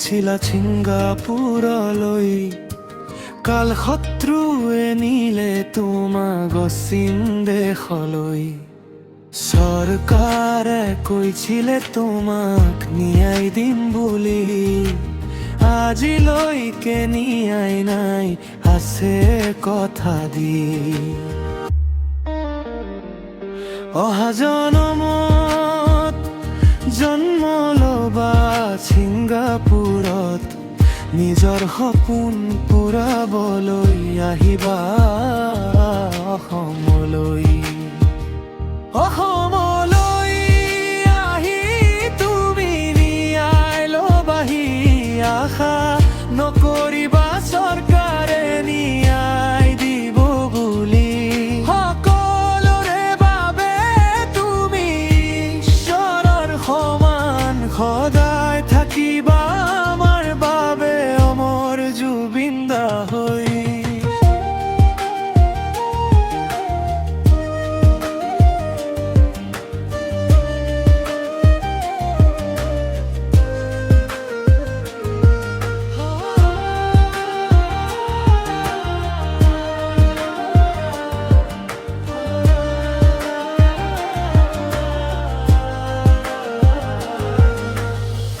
গৈছিলা ছিংগাপুৰলৈ, কাল শত্ৰুৱে নিলে তোমাক অচিন দেশলৈ। চৰকাৰে কৈছিলে তোমাক ন্যায় দিম বুলি, আজিলৈকে ন্যায় নাই, আছে কথা দি। অহা জনমত জন্ম ল'বা ছিংগাপুৰত, নিজৰ সপোন পূৰাবলৈ আহিবা অসমলৈ। অসমলৈ আহি তুমি ন্যায় ল'বাহি, আশা নকৰিবা চৰকাৰে ন্যায় দিব বুলি। সকলোৰে বাবে তুমি ঈশ্বৰৰ সমান, সদায় থাকিবা আমাৰ বাবে অমৰ জুবিন দা হৈ।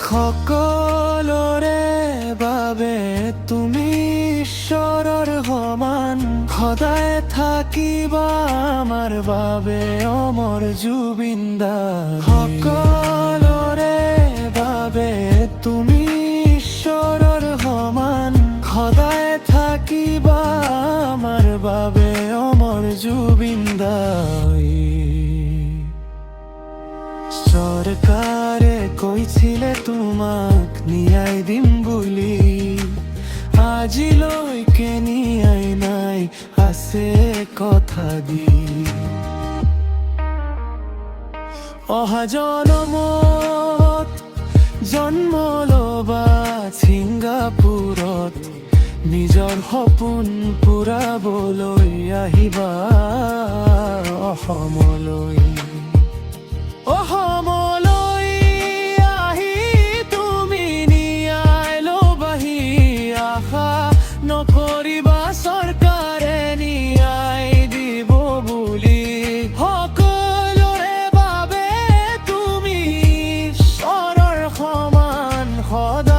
সকলোৰে বাবে তুমি ঈশ্বৰৰ সমান, সদায় থাকিবা আমাৰ বাবে অমৰ জুবিন দা। সকলোৰে বাবে তুমি ঈশ্বৰৰ সমান, সদায় থাকিবা আমাৰ বাবে অমৰ জুবিন দা। চৰকাৰে কৈছিলে তোমাক ন্যায় দিম বুলি, আজিলৈকে ন্যায় নাই, আছে কথা দি। অহা জনমত জন্ম ল'বা ছিংগাপুৰত, নিজৰ সপোন পূৰাবলৈ আহিবা অসমলৈ। অসমলৈ আহি তুমি ন্যায় ল'বাহি, আশা নকৰিবা চৰকাৰে ন্যায় দিব বুলি। সকলোৰে বাবে তুমি ঈশ্বৰৰ সমান, সদায়